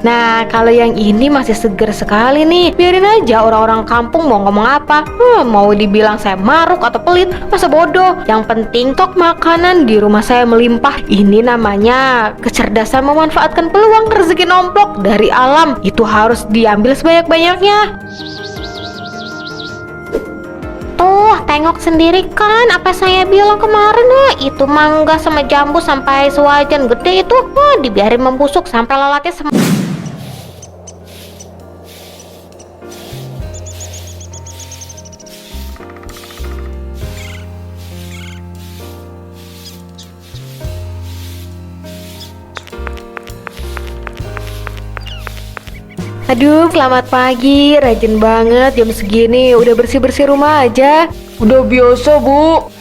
Nah, kalau yang ini masih seger sekali nih. Biarin aja orang-orang kampung mau ngomong apa. Mau dibilang saya maruk atau pelit, masa bodoh. Yang penting stok makanan di rumah saya melimpah. Ini namanya kecerdasan memanfaatkan peluang rezeki nomplok dari alam. Itu harus diambil sebanyak-banyaknya. Tuh, tengok sendiri kan apa saya bilang kemarin. Itu mangga sama jambu sampai sewajan gede itu. Dibiarin membusuk sampai lelatnya Aduh, selamat pagi. Rajin banget jam segini. Udah bersih-bersih rumah aja. Udah biasa, Bu.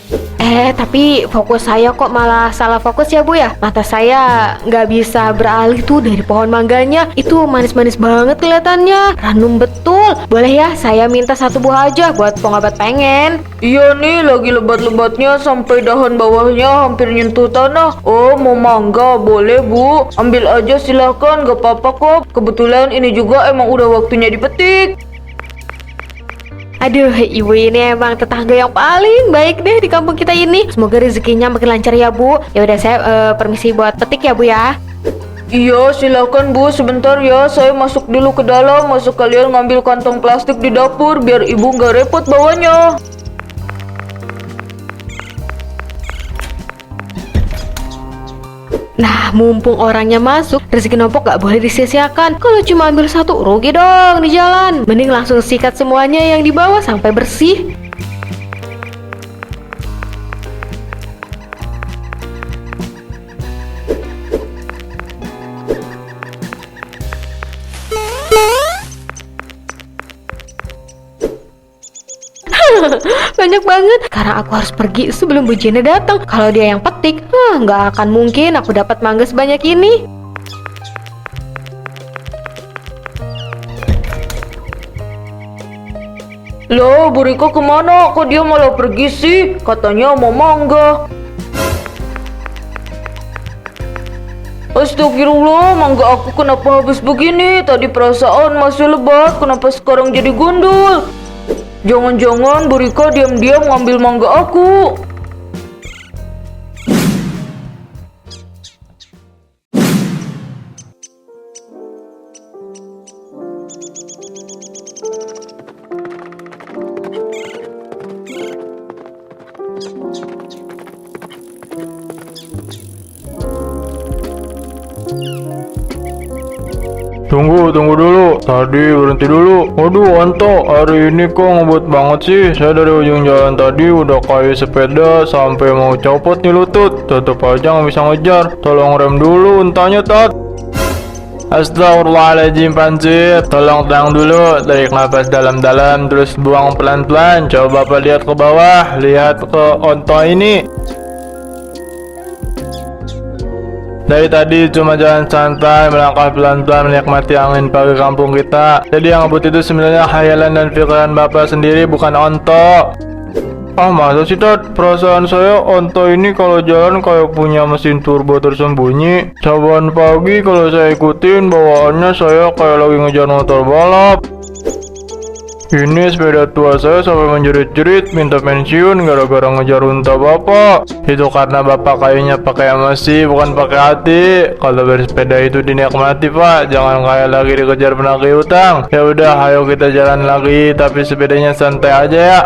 Tapi fokus saya kok malah salah fokus ya, Bu ya? Mata saya nggak bisa beralih tuh dari pohon mangganya. Itu manis-manis banget kelihatannya. Ranum betul. Boleh ya, saya minta satu buah aja buat pengobat pengen. Iya nih, lagi lebat-lebatnya sampai dahan bawahnya hampir nyentuh tanah. Oh, mau mangga? Boleh, Bu. Ambil aja silahkan, gak apa-apa kok. Kebetulan ini juga emang udah waktunya dipetik. Aduh, ibu ini emang tetangga yang paling baik deh di kampung kita ini. Semoga rezekinya makin lancar ya, Bu. Ya udah, saya permisi buat petik ya, Bu ya. Iya, silakan Bu. Sebentar ya, saya masuk dulu ke dalam. Masuk kalian ngambil kantong plastik di dapur biar ibu nggak repot bawanya. Nah, mumpung orangnya masuk, rezeki nompok gak boleh disia-siakan. Kalau cuma ambil satu, rugi dong di jalan. Mending langsung sikat semuanya yang dibawa sampai bersih. Banyak banget karena aku harus pergi sebelum Bu Jena datang. Kalau dia yang petik, nggak akan mungkin aku dapat mangga sebanyak ini. Loh, Bu Riko kemana? Kok dia malah pergi sih? Katanya mau mangga. Astagfirullah, mangga aku kenapa habis begini? Tadi perasaan masih lebat, kenapa sekarang jadi gundul? Jangan-jangan Bu Rika diam-diam ngambil mangga aku. Tunggu dulu. Tadi berhenti dulu. Waduh, Anto, hari ini kok ngebut banget sih. Saya dari ujung jalan tadi udah kayak sepeda sampai mau copot nih lutut. Tetep aja nggak bisa ngejar. Tolong rem dulu, entahnya Tat. Astagfirullahaladzim, Pansip. Tolong tenang dulu. Tarik nafas dalam-dalam, terus buang pelan-pelan. Coba Bapak lihat ke bawah. Lihat ke Onto ini. Dari tadi cuma jalan santai, melangkah pelan-pelan menikmati angin pagi kampung kita. Jadi yang ngebut itu sebenarnya khayalan dan pikiran Bapak sendiri, bukan Onto. Masa sih Tat? Perasaan saya Onto ini kalau jalan kayak punya mesin turbo tersembunyi. Saban pagi kalau saya ikutin bawaannya saya kayak lagi ngejar motor balap. Ini sepeda tua saya sampai menjerit-jerit minta pensiun gara-gara ngejar unta Bapak. Itu karena Bapak kayaknya pakai emosi bukan pakai hati. Kalau bersepeda itu dinikmati Pak, jangan kayak lagi dikejar penagih utang. Ya udah, ayo kita jalan lagi, tapi sepedanya santai aja ya.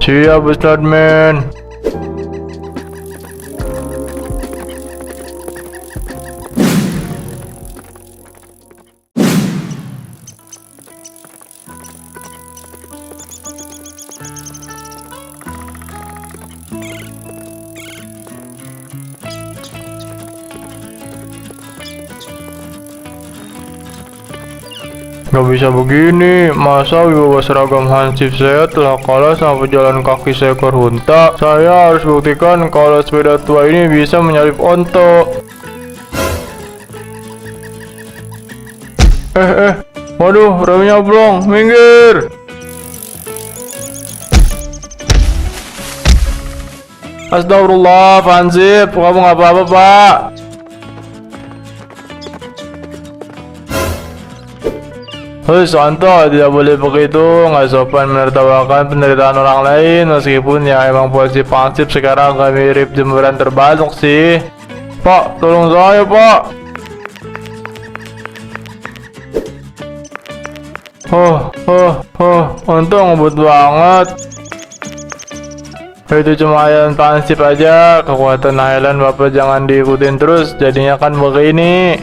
Siap Ustadz men. Gak bisa begini, masa wibawa seragam hansip saya telah kalah sama pejalan kaki seekor unta. Saya harus buktikan kalau sepeda tua ini bisa menyalip Onto. Waduh, remnya blong, minggir. Astagfirullah, Hansip, kamu gak apa-apa Pak? Hei Santo, tidak boleh begitu, nggak sopan menertawakan penderitaan orang lain. Meskipun ya emang posisi pasif sekarang agak mirip jemuran terbalik sih. Pak, tolong saya pak. Untung ngebut banget. Itu cuma hayalan pasif aja, kekuatan hayalan bapak jangan diikutin terus, jadinya kan begini.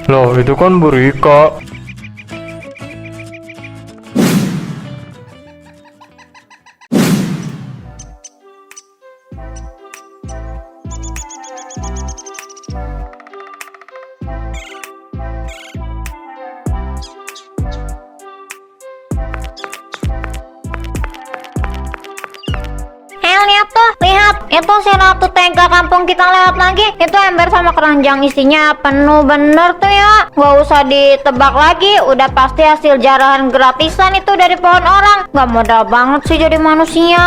Loh, itu kan Burika. Lihat tuh, lihat, itu si Ratu Tega kampung kita lewat lagi. Itu ember sama keranjang isinya penuh bener tuh ya. Gak usah ditebak lagi, udah pasti hasil jarahan gratisan itu dari pohon orang. Gak modal banget sih jadi manusia.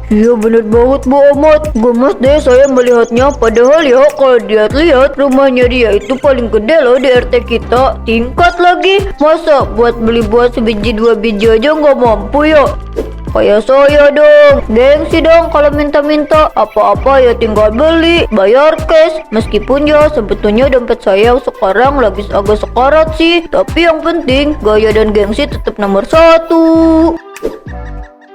Iya bener banget Bu Ahmad. Gemes deh saya melihatnya. Padahal ya kalau lihat rumahnya dia itu paling gede loh di RT kita. Tingkat lagi. Masa buat beli buah sebiji 2 biji aja nggak mampu ya? Kayak saya dong, gengsi dong kalau minta-minta apa-apa ya tinggal beli, bayar cash. Meskipun ya sebetulnya dompet saya sekarang lagi agak sekarat sih, tapi yang penting gaya dan gengsi tetap nomor 1.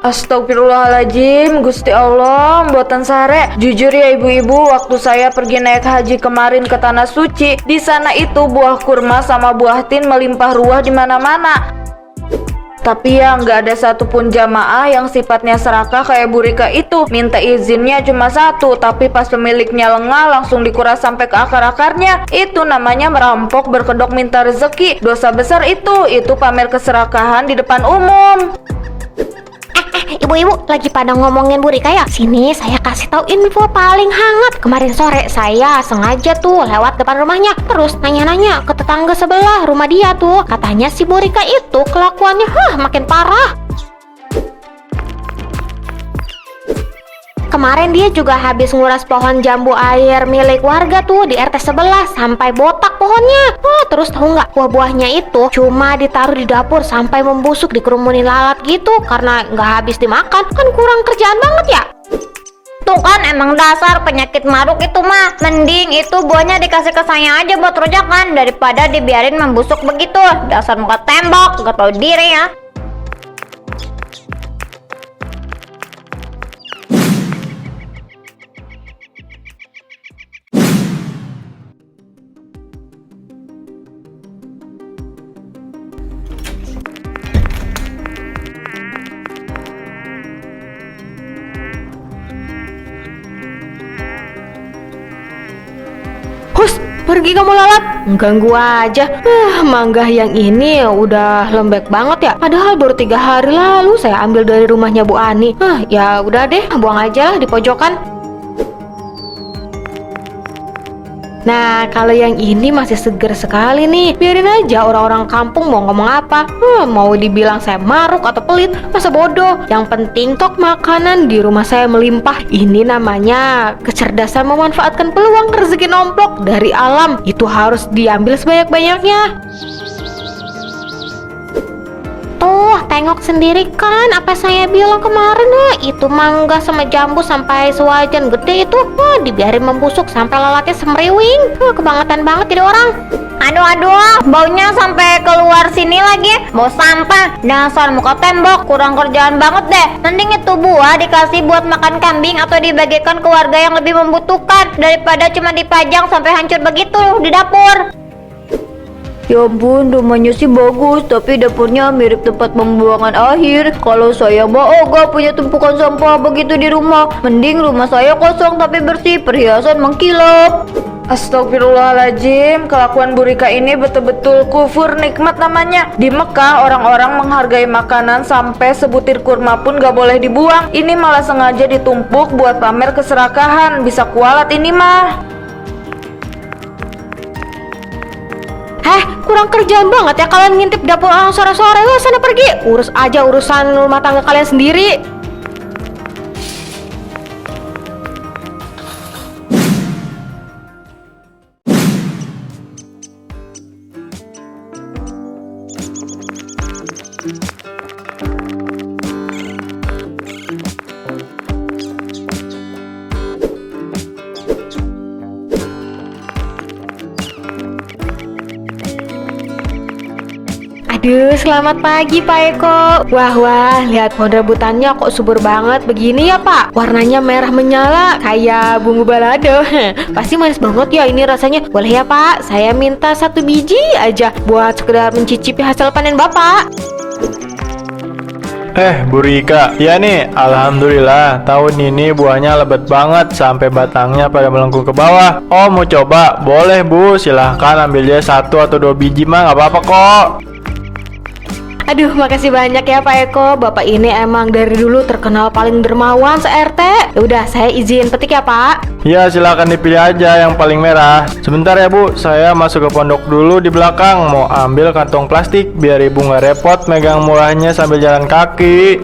Astagfirullahaladzim, Gusti Allah, buatan sare. Jujur ya ibu-ibu, waktu saya pergi naik haji kemarin ke Tanah Suci, di sana itu buah kurma sama buah tin melimpah ruah di mana-mana. Tapi ya nggak ada satupun jamaah yang sifatnya serakah kayak Bu Rika itu. Minta izinnya cuma 1, tapi pas pemiliknya lengah langsung dikuras sampai ke akar-akarnya. Itu namanya merampok berkedok minta rezeki. Dosa besar itu pamer keserakahan di depan umum. Ibu-ibu lagi pada ngomongin Bu Rika ya? Sini saya kasih tahu info paling hangat. Kemarin sore saya sengaja tuh lewat depan rumahnya, terus nanya-nanya ke tetangga sebelah rumah dia tuh. Katanya si Bu Rika itu kelakuannya makin parah. Kemarin dia juga habis nguras pohon jambu air milik warga tuh di RT sebelah sampai botak pohonnya. Terus tahu nggak, buah-buahnya itu cuma ditaruh di dapur sampai membusuk dikerumunin lalat gitu karena nggak habis dimakan. Kan kurang kerjaan banget ya. Tuh kan emang dasar penyakit maruk itu mah. Mending itu buahnya dikasih ke saya aja buat rujakan daripada dibiarin membusuk begitu. Dasar muka tembok, gak tahu diri ya. Hus, pergi kamu lalat, ganggu aja. Mangga yang ini udah lembek banget ya. Padahal baru 3 hari lalu saya ambil dari rumahnya Bu Ani. Ya udah deh, buang aja lah di pojokan. Nah, kalau yang ini masih seger sekali nih. Biarin aja orang-orang kampung mau ngomong apa. Mau dibilang saya maruk atau pelit, masa bodoh. Yang penting stok makanan di rumah saya melimpah. Ini namanya kecerdasan memanfaatkan peluang rezeki nomplok dari alam. Itu harus diambil sebanyak-banyaknya. Tuh, tengok sendiri kan apa saya bilang kemarin. Itu mangga sama jambu sampai sewajan gede itu dibiarin membusuk sampai lalatnya semriwing. Kebangetan banget jadi orang. Aduh, baunya sampai keluar sini lagi. Bau sampah, dasar muka tembok, kurang kerjaan banget deh. Mending itu buah dikasih buat makan kambing atau dibagikan ke warga yang lebih membutuhkan daripada cuma dipajang sampai hancur begitu di dapur. Ya ampun, rumahnya sih bagus, tapi dapurnya mirip tempat pembuangan akhir. Kalau saya mah gak punya tumpukan sampah begitu di rumah. Mending rumah saya kosong tapi bersih, perhiasan mengkilap. Astagfirullahaladzim, kelakuan Bu Rika ini betul-betul kufur nikmat namanya. Di Mekah orang-orang menghargai makanan sampai sebutir kurma pun gak boleh dibuang. Ini malah sengaja ditumpuk buat pamer keserakahan. Bisa kualat ini mah. Kurang kerjaan banget ya kalian ngintip dapur orang sore-sore. Sana pergi, urus aja urusan rumah tangga kalian sendiri. Aduh, selamat pagi Pak Eko. Wah, lihat pohon rambutannya kok subur banget begini ya Pak. Warnanya merah menyala kayak bunga balado. Pasti manis banget ya ini rasanya. Boleh ya Pak, saya minta 1 biji aja buat sekedar mencicipi hasil panen Bapak. Bu Rika, ya nih, alhamdulillah tahun ini buahnya lebat banget sampai batangnya pada melengkung ke bawah. Oh, mau coba? Boleh Bu, silahkan ambilnya 1 atau 2 biji mah, nggak apa-apa kok. Aduh, makasih banyak ya Pak Eko. Bapak ini emang dari dulu terkenal paling dermawan se-RT. Ya udah, saya izin petik ya Pak. Ya, silakan dipilih aja yang paling merah. Sebentar ya Bu, saya masuk ke pondok dulu di belakang. Mau ambil kantong plastik biar Ibu nggak repot megang buahnya sambil jalan kaki.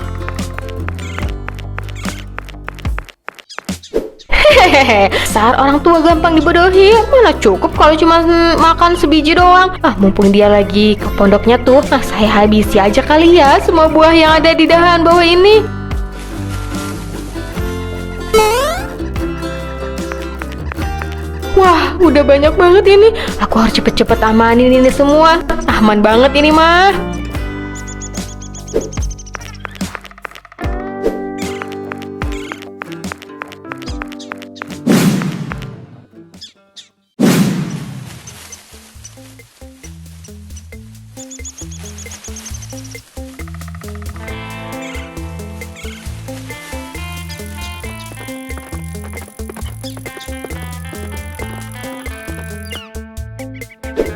Hehehe, saat orang tua gampang dibodohi. Mana cukup kalau cuma makan sebiji doang. Mumpung dia lagi ke pondoknya tuh, saya habisi aja kali ya semua buah yang ada di dahan bawah ini. Wah, udah banyak banget ini. Aku harus cepet-cepet amanin ini semua. Aman banget ini mah.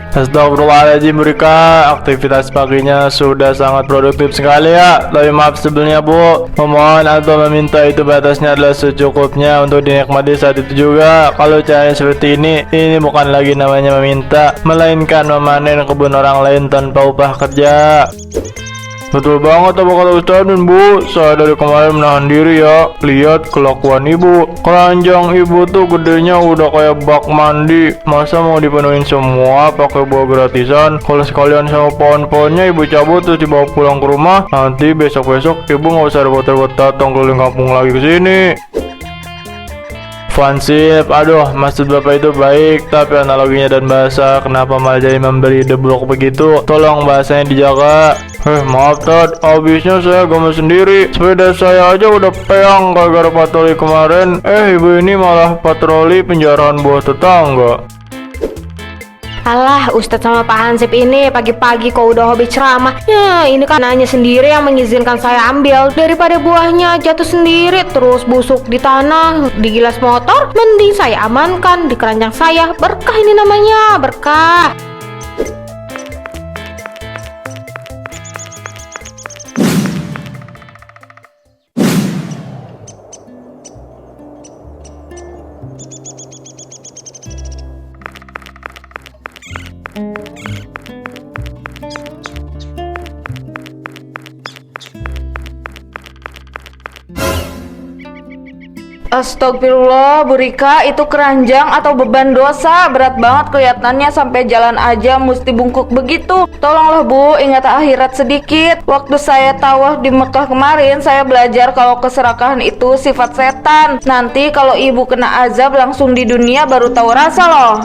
Astagfirullahaladzim Bu Rika, aktivitas paginya sudah sangat produktif sekali ya. Tapi maaf sebelumnya Bu, memohon atau meminta itu batasnya adalah secukupnya untuk dinikmati saat itu juga. Kalau caranya seperti ini bukan lagi namanya meminta, melainkan memanen kebun orang lain tanpa upah kerja. Betul banget apa kata Ustaz dan Bu, saya dari kemarin menahan diri ya. Lihat kelakuan Ibu, keranjang Ibu tuh gedenya udah kayak bak mandi. Masa mau dipenuhin semua pakai buah gratisan? Kalau sekalian sama pohon-pohonnya Ibu cabut terus dibawa pulang ke rumah, nanti besok-besok Ibu nggak usah repot-repot datang keliling kampung lagi ke sini. Fansip, aduh maksud Bapak itu baik, tapi analoginya dan bahasa kenapa malah jadi memberi deblok begitu? Tolong bahasanya dijaga. Maaf Tad, habisnya saya gemes sendiri. Sepeda saya aja udah peang gara-gara patroli kemarin. Ibu ini malah patroli penjarahan buah tetangga. Alah, Ustadz sama Pak Hansip ini pagi-pagi kok udah hobi ceramah. Ya, ini kan hanya sendiri yang mengizinkan saya ambil. Daripada buahnya jatuh sendiri terus busuk di tanah, di gilas motor, mending saya amankan di keranjang saya. Berkah ini namanya, berkah. Astagfirullah, Bu Rika, itu keranjang atau beban dosa? Berat banget kelihatannya, sampai jalan aja mesti bungkuk begitu. Tolonglah Bu, ingat akhirat sedikit. Waktu saya tawaf di Mekah kemarin, saya belajar kalau keserakahan itu sifat setan. Nanti kalau Ibu kena azab langsung di dunia baru tahu rasa loh.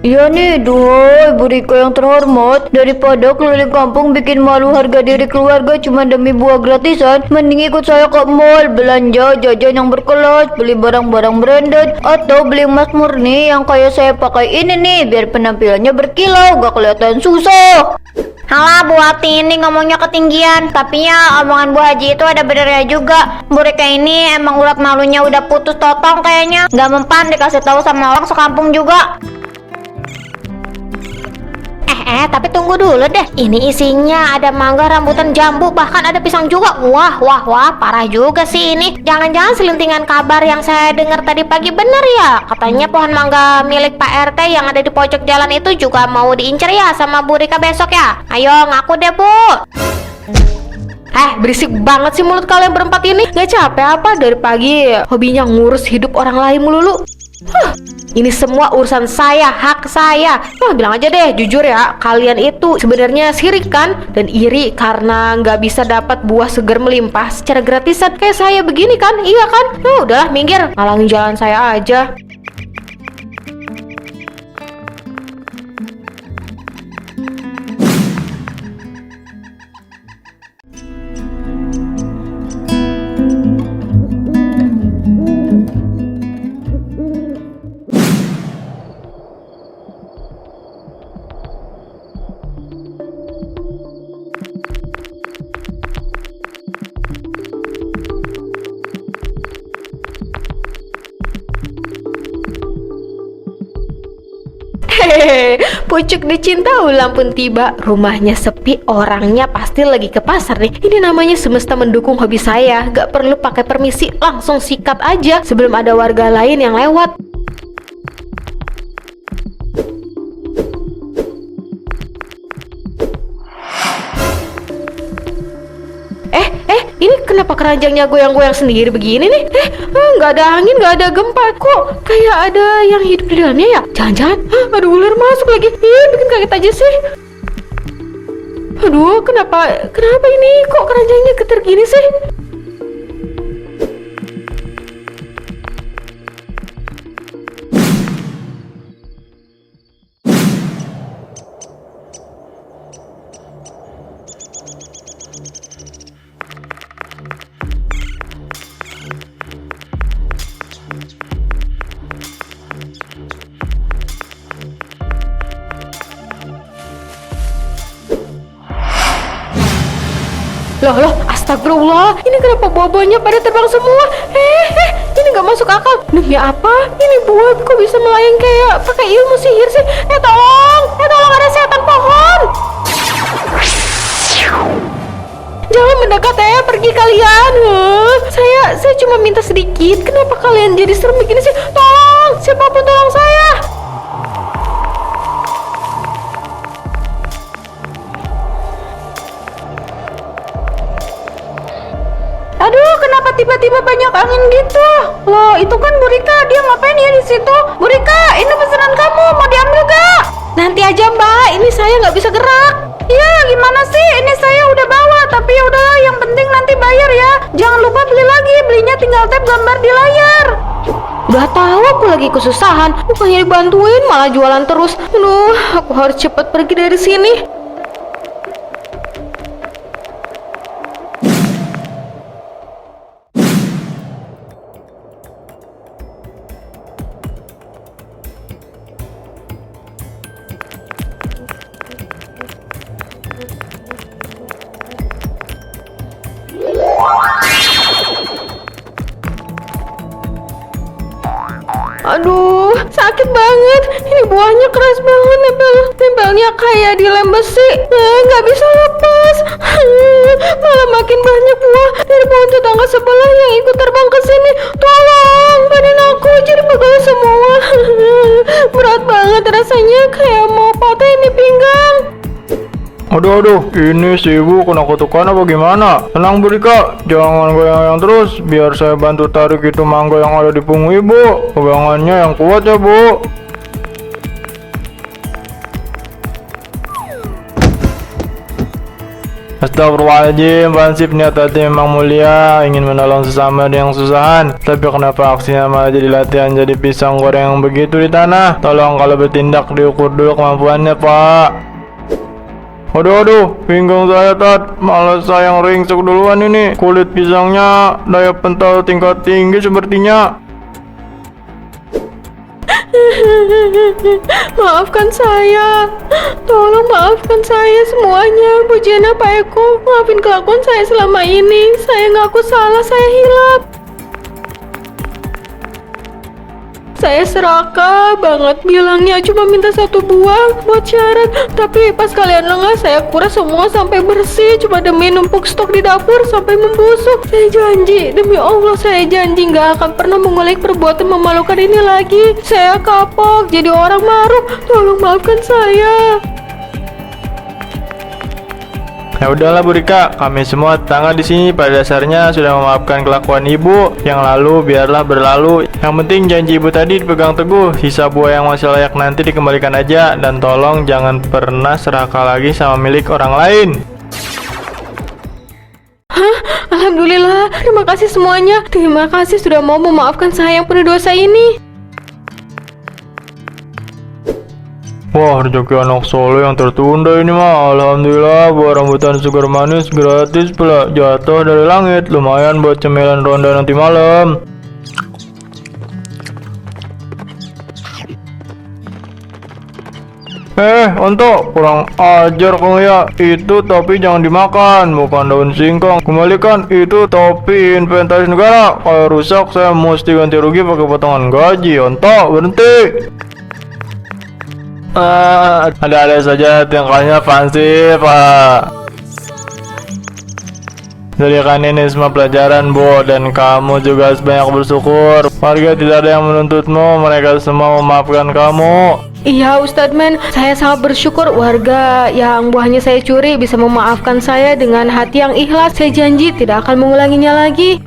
Iya nih, duh, Ibu Rika yang terhormat, daripada keliling kampung bikin malu harga diri keluarga cuma demi buah gratisan, mending ikut saya ke mall, belanja jajan yang berkelas, beli barang-barang branded, atau beli emas murni yang kayak saya pakai ini nih, biar penampilannya berkilau, gak kelihatan susah. Halah, Bu Hati ini ngomongnya ketinggian. Tapi ya omongan Bu Haji itu ada benernya juga. Bu Rika ini emang urat malunya udah putus totong kayaknya. Gak mempan dikasih tahu sama orang sekampung juga. Tapi tunggu dulu deh. Ini isinya ada mangga, rambutan, jambu, bahkan ada pisang juga. Wah, parah juga sih ini. Jangan-jangan selentingan kabar yang saya dengar tadi pagi benar ya? Katanya pohon mangga milik Pak RT yang ada di pojok jalan itu juga mau diincar ya sama Bu Rika besok ya? Ayo ngaku deh Bu. Berisik banget sih mulut kalian berempat ini. Gak capek apa dari pagi hobinya ngurus hidup orang lain melulu? Ini semua urusan saya, hak saya. Bilang aja deh, jujur ya, kalian itu sebenarnya sirik kan? Dan iri karena nggak bisa dapat buah segar melimpah secara gratisan kayak saya begini kan? Iya kan? Udahlah minggir, ngalangin jalan saya aja. Pucuk dicinta ulang pun tiba. Rumahnya sepi, orangnya pasti lagi ke pasar nih. Ini namanya semesta mendukung hobi saya. Gak perlu pakai permisi, langsung sikat aja sebelum ada warga lain yang lewat. Ini kenapa keranjangnya goyang-goyang sendiri begini nih? Nggak ada angin, nggak ada gempa. Kok kayak ada yang hidup di dalamnya ya? Jangan-jangan, ada ular masuk lagi. Bikin kaget aja sih. Aduh, kenapa ini? Kok keranjangnya getar gini sih? Loh, astagfirullah. Ini kenapa buah-buahnya pada terbang semua? Ini nggak masuk akal. Demi apa? Ini buah kok bisa melayang kayak pakai ilmu sihir sih? Tolong, ada setan pohon. Jangan mendekat pergi kalian. Saya cuma minta sedikit. Kenapa kalian jadi serem begini sih? Tolong, siapapun tolong saya. Aduh, kenapa tiba-tiba banyak angin gitu? Loh, itu kan Bu Rika, dia ngapain ya di situ? Bu Rika, ini pesanan kamu, mau diambil gak? Nanti aja Mbak, ini saya nggak bisa gerak. Ya, gimana sih? Ini saya udah bawa, tapi udahlah, yang penting nanti bayar ya. Jangan lupa beli lagi, belinya tinggal tap gambar di layar. Udah tahu aku lagi kesusahan, bukannya dibantuin malah jualan terus. Aduh, aku harus cepat pergi dari sini. Aduh, sakit banget. Ini buahnya keras banget, nempelnya kayak di lem besi. Nggak bisa lepas. Malah makin banyak buah dari pohon tetangga sebelah yang ikut terbang ke sini. Tolong, badan aku jadi pegal semua. Berat banget rasanya, kayak mau patah ini pinggang. Aduh, ini si ibu kena kutukan apa gimana? Tenang Bu Rika, jangan goyang-goyang terus, biar saya bantu tarik itu mangga yang ada di punggung ibu. Pegangannya yang kuat ya Bu. Astagfirullahaladzim, prinsip niat hati memang mulia, ingin menolong sesama yang susahan. Tapi kenapa aksinya malah jadi latihan jadi pisang goreng yang begitu di tanah? Tolong kalau bertindak diukur dulu kemampuannya Pak. Aduh, pinggang saya Tat, malah saya yang ringsek duluan ini. Kulit pisangnya daya pental tingkat tinggi sepertinya. Maafkan saya, tolong maafkan saya semuanya. Bu Jana, Pak Eko, maafin kelakuan saya selama ini. Saya ngaku salah, saya hilaf. Saya serakah banget bilangnya cuma minta 1 buah buat syarat. Tapi pas kalian lengah saya kuras semua sampai bersih cuma demi numpuk stok di dapur sampai membusuk. Saya janji, demi Allah saya janji nggak akan pernah mengulangi perbuatan memalukan ini lagi. Saya kapok jadi orang maruk. Tolong maafkan saya. Ya udahlah Bu Rika, kami semua tetangga di sini pada dasarnya sudah memaafkan kelakuan ibu. Yang lalu biarlah berlalu. Yang penting janji ibu tadi dipegang teguh. Sisa buah yang masih layak nanti dikembalikan aja. Dan tolong jangan pernah serakah lagi sama milik orang lain. Alhamdulillah, terima kasih semuanya. Terima kasih sudah mau memaafkan saya yang penuh dosa ini. Wah, rezeki anak soleh yang tertunda ini mah. Alhamdulillah, buah rambutan segar manis gratis pula jatuh dari langit. Lumayan buat cemilan ronda nanti malam. Onto, kurang ajar kamu ya. Itu topi jangan dimakan, bukan daun singkong. Kembalikan itu topi inventaris negara. Kalau rusak saya mesti ganti rugi pakai potongan gaji. Onto, berhenti. Ada-ada saja tingkahnya fancy, Pak. Jadikan ini semua pelajaran, Bu, dan kamu juga harus banyak bersyukur. Warga tidak ada yang menuntutmu, mereka semua memaafkan kamu. Iya Ustadz Men, saya sangat bersyukur warga yang buahnya saya curi bisa memaafkan saya dengan hati yang ikhlas. Saya janji tidak akan mengulanginya lagi.